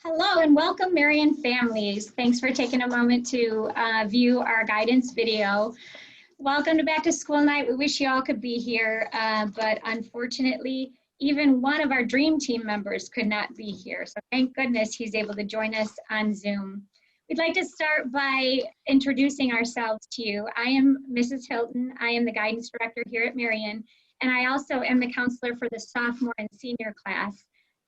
Hello and welcome, Marian families. Thanks for taking a moment to view our guidance video. Welcome to Back to School Night. We wish you all could be here, but unfortunately, even one of our dream team members could not be here. So thank goodness he's able to join us on Zoom. We'd like to start by introducing ourselves to you. I am Mrs. Hilton. I am the guidance director here at Marian, and I also am the counselor for the sophomore and senior class.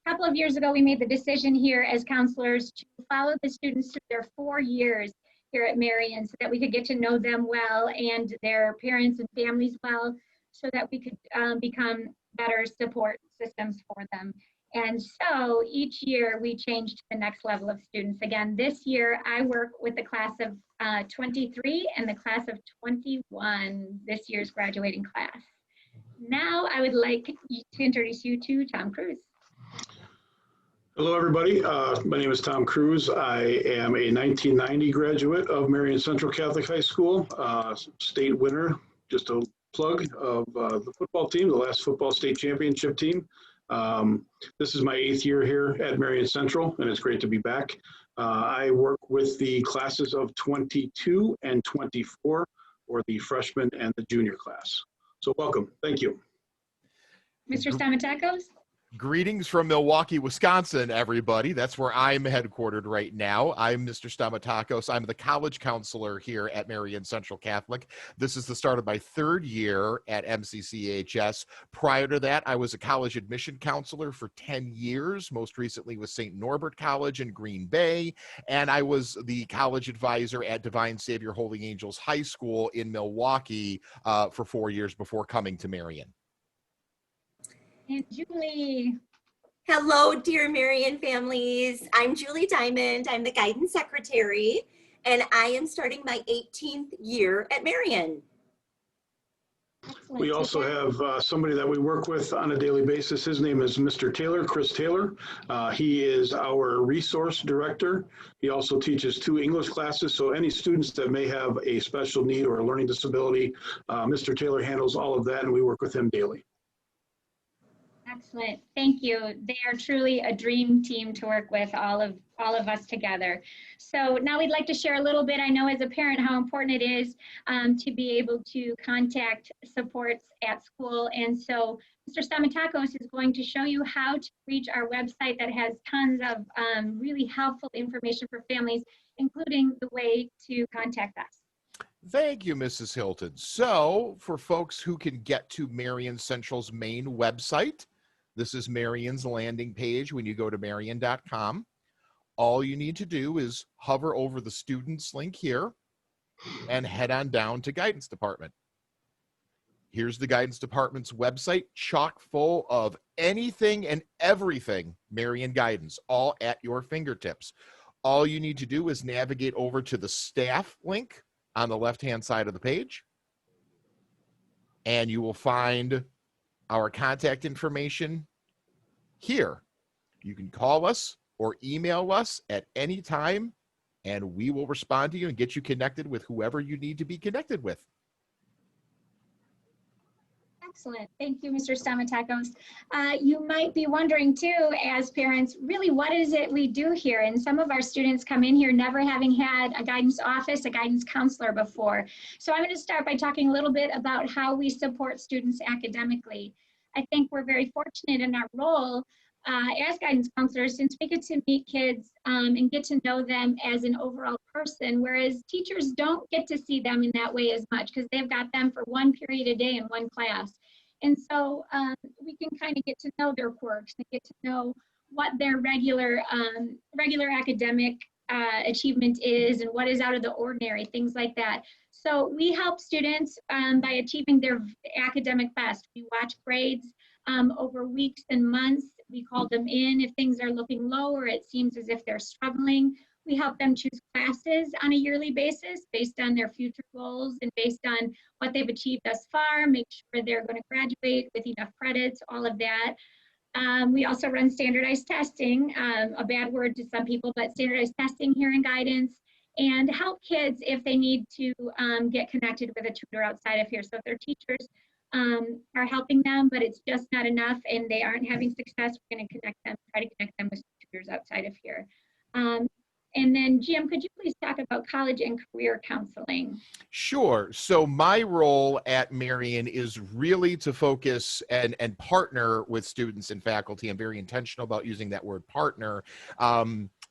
A couple of years ago, we made the decision here as counselors to follow the students through their 4 years here at Marian so that we could get to know them well and their parents and families well so that we could become better support systems for them. And so each year we change to the next level of students. Again, this year I work with the class of 23 and the class of 21, this year's graduating class. Now I would like to introduce you to Tom Cruise. Hello, everybody. My name is Tom Cruise. I am a 1990 graduate of Marian Central Catholic High School, state winner, just a plug, of the football team, the last football state championship team. This is my 8th year here at Marian Central, and it's great to be back. I work with the classes of 22 and 24, or the freshman and the junior class. So welcome. Thank you. Mr. Stamatakos? Greetings from Milwaukee, Wisconsin, everybody. That's where I'm headquartered right now. I'm Mr. Stamatakos. I'm the college counselor here at Marian Central Catholic. This is the start of my 3rd year at MCCHS. Prior to that, I was a college admission counselor for 10 years, most recently with St. Norbert College in Green Bay, and I was the college advisor at Divine Savior Holy Angels High School in Milwaukee for 4 years before coming to Marian. And Julie. Hello, dear Marian families. I'm Julie Diamond. I'm the guidance secretary, and I am starting my 18th year at Marian. We also have somebody that we work with on a daily basis. His name is Mr. Taylor, Chris Taylor. He is our resource director. He also teaches 2 English classes, so any students that may have a special need or a learning disability, Mr. Taylor handles all of that, and we work with him daily. Excellent, thank you. They are truly a dream team to work with, all of us together. So now we'd like to share a little bit. I know as a parent how important it is to be able to contact supports at school. And so Mr. Stamatakos is going to show you how to reach our website that has tons of really helpful information for families, including the way to contact us. Thank you, Mrs. Hilton. So for folks who can get to Marian Central's main website, this is Marian's landing page when you go to marian.com. All you need to do is hover over the students link here and head on down to guidance department. Here's the guidance department's website, chock full of anything and everything Marian guidance, all at your fingertips. All you need to do is navigate over to the staff link on the left-hand side of the page, and you will find our contact information here. You can call us or email us at any time, and we will respond to you and get you connected with whoever you need to be connected with. Excellent. Thank you, Mr. Stamatakos. You might be wondering too, as parents, really what is it we do here? And some of our students come in here never having had a guidance office, a guidance counselor before. So I'm going to start by talking a little bit about how we support students academically. I think we're very fortunate in our role as guidance counselors, since we get to meet kids and get to know them as an overall person, whereas teachers don't get to see them in that way as much because they've got them for one period a day in one class. And so we can kind of get to know their quirks and get to know what their regular academic achievement is and what is out of the ordinary, things like that. So we help students by achieving their academic best. We watch grades over weeks and months. We call them in if things are looking low or it seems as if they're struggling. We help them choose classes on a yearly basis based on their future goals and based on what they've achieved thus far, make sure they're going to graduate with enough credits, all of that. We also run standardized testing, a bad word to some people, but standardized testing here in guidance, and help kids if they need to get connected with a tutor outside of here. So if their teachers are helping them, but it's just not enough and they aren't having success, we're going to connect them, try to connect them with tutors outside of here. And then Jim, could you please talk about college and career counseling? Sure. So my role at Marian is really to focus and partner with students and faculty. I'm very intentional about using that word partner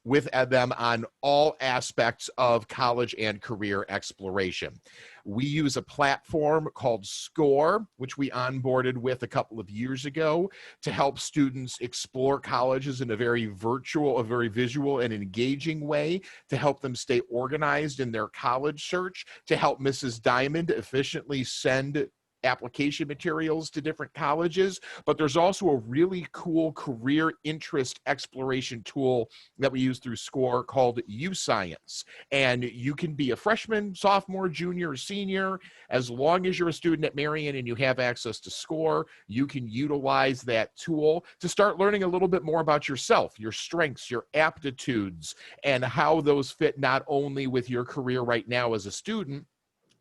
with them on all aspects of college and career exploration. We use a platform called SCORE, which we onboarded with a couple of years ago to help students explore colleges in a very virtual, a very visual and engaging way, to help them stay organized in their college search, to help Mrs. Diamond efficiently send application materials to different colleges. But there's also a really cool career interest exploration tool that we use through SCORE called U-Science. And you can be a freshman, sophomore, junior, or senior. As long as you're a student at Marian and you have access to SCORE, you can utilize that tool to start learning a little bit more about yourself, your strengths, your aptitudes, and how those fit not only with your career right now as a student,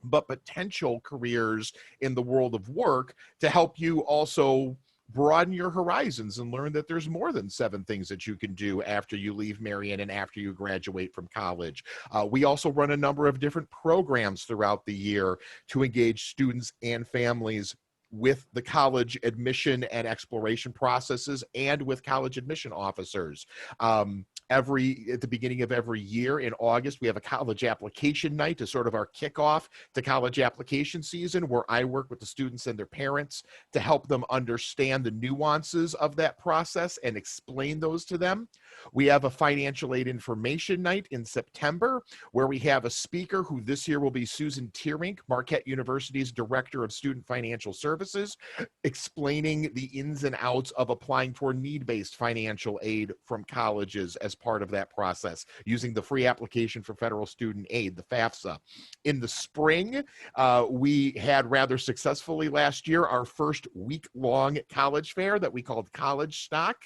but potential careers in the world of work, to help you also broaden your horizons and learn that there's more than 7 things that you can do after you leave Marian and after you graduate from college. We also run a number of different programs throughout the year to engage students and families with the college admission and exploration processes and with college admission officers. At the beginning of every year in August, we have a college application night as sort of our kickoff to college application season, where I work with the students and their parents to help them understand the nuances of that process and explain those to them. We have a financial aid information night in September, where we have a speaker who this year will be Susan Tierink, Marquette University's Director of Student Financial Services, explaining the ins and outs of applying for need-based financial aid from colleges as part of that process, using the free application for federal student aid, the FAFSA. In the spring, we had rather successfully last year our first week-long college fair that we called College Stock.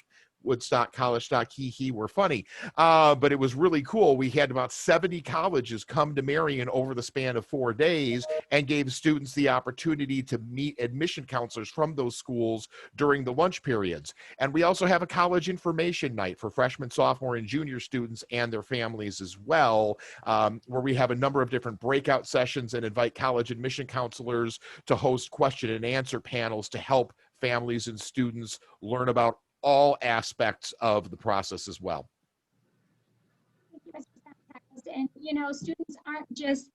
Woodstock, College Stock, we're funny. But it was really cool. We had about 70 colleges come to Marian over the span of 4 days and gave students the opportunity to meet admission counselors from those schools during the lunch periods. And we also have a college information night for freshmen, sophomore, and junior students and their families as well, where we have a number of different breakout sessions and invite college admission counselors to host question and answer panels to help families and students learn about all aspects of the process as well. Thank you, Mr. Samatakos. And students aren't just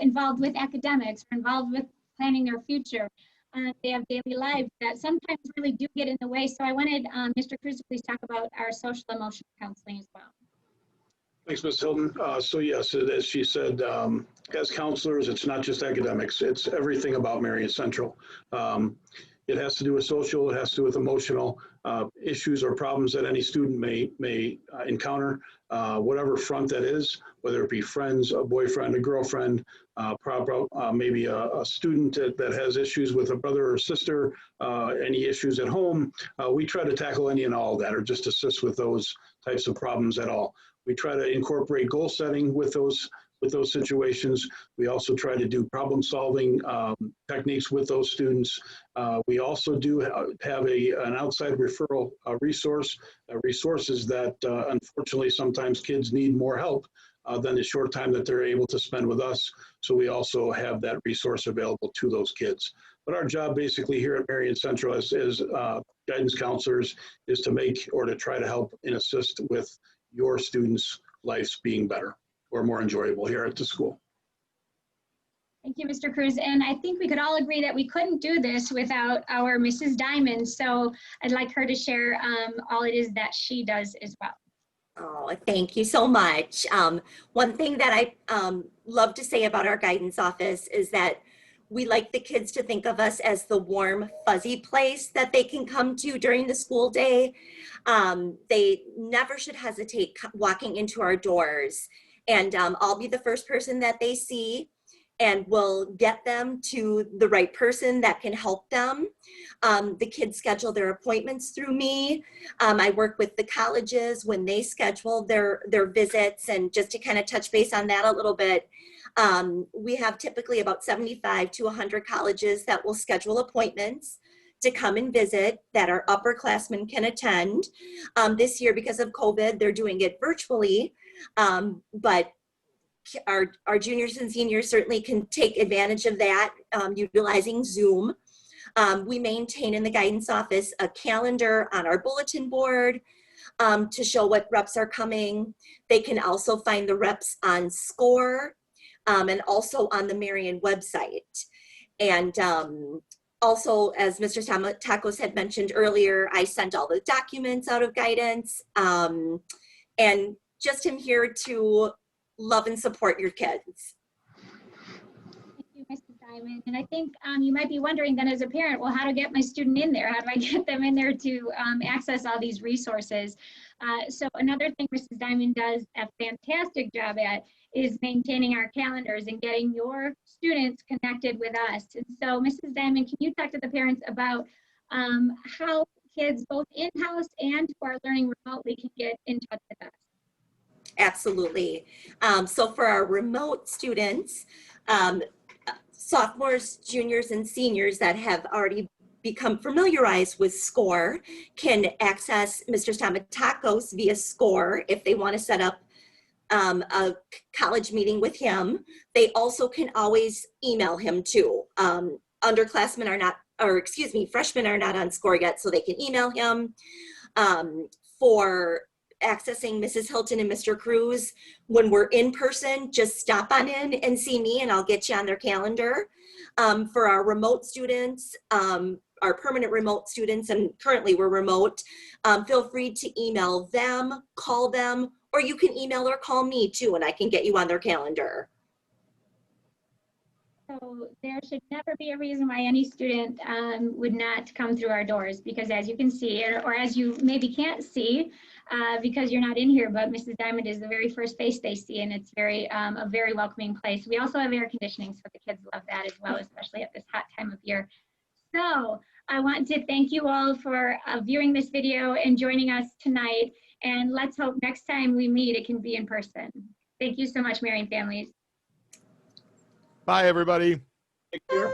involved with academics or involved with planning their future. They have daily lives that sometimes really do get in the way. So I wanted Mr. Cruz to please talk about our social emotional counseling as well. Thanks, Ms. Hilton. So yes, as she said, as counselors, it's not just academics, it's everything about Marian Central. It has to do with social, it has to do with emotional issues or problems that any student may encounter, whatever front that is, whether it be friends, a boyfriend, a girlfriend, maybe a student that has issues with a brother or sister, any issues at home. We try to tackle any and all of that, or just assist with those types of problems at all. We try to incorporate goal setting with those situations. We also try to do problem solving techniques with those students. We also do have an outside referral resources that unfortunately sometimes kids need more help than the short time that they're able to spend with us. So we also have that resource available to those kids. But our job basically here at Marian Central as guidance counselors is to make or to try to help and assist with your students' lives being better or more enjoyable here at the school. Thank you, Mr. Cruz. And I think we could all agree that we couldn't do this without our Mrs. Diamond. So I'd like her to share all it is that she does as well. Oh, thank you so much. One thing that I love to say about our guidance office is that we like the kids to think of us as the warm, fuzzy place that they can come to during the school day. They never should hesitate walking into our doors. And I'll be the first person that they see, and we'll get them to the right person that can help them. The kids schedule their appointments through me. I work with the colleges when they schedule their visits, and just to kind of touch base on that a little bit, we have typically about 75 to 100 colleges that will schedule appointments. to come and visit that our upperclassmen can attend. This year, because of COVID, they're doing it virtually, but our juniors and seniors certainly can take advantage of that utilizing Zoom. We maintain in the guidance office a calendar on our bulletin board to show what reps are coming. They can also find the reps on SCORE and also on the Marian website. And also, as Mr. Tacos had mentioned earlier, I sent all the documents out of guidance, and just am here to love and support your kids. Thank you, Mrs. Diamond. And I think you might be wondering then as a parent, well, how to get my student in there? How do I get them in there to access all these resources? So another thing Mrs. Diamond does a fantastic job at is maintaining our calendars and getting your students connected with us. And so Mrs. Diamond, can you talk to the parents about how kids both in-house and who are learning remotely can get in touch with us? Absolutely. So for our remote students, sophomores, juniors, and seniors that have already become familiarized with SCORE can access Mr. Stamatakos via SCORE if they want to set up a college meeting with him. They also can always email him too. Underclassmen are not, or excuse me, freshmen are not on SCORE yet, so they can email him. For accessing Mrs. Hilton and Mr. Cruz, when we're in person, just stop on in and see me and I'll get you on their calendar. For our remote students, our permanent remote students, and currently we're remote, feel free to email them, call them, or you can email or call me too, and I can get you on their calendar. So there should never be a reason why any student would not come through our doors, because as you can see, or as you maybe can't see, because you're not in here, but Mrs. Diamond is the very first face they see, and it's a very welcoming place. We also have air conditioning, so the kids love that as well, especially at this hot time of year. So I want to thank you all for viewing this video and joining us tonight, and let's hope next time we meet it can be in person. Thank you so much, Marian families. Bye, everybody. Take care.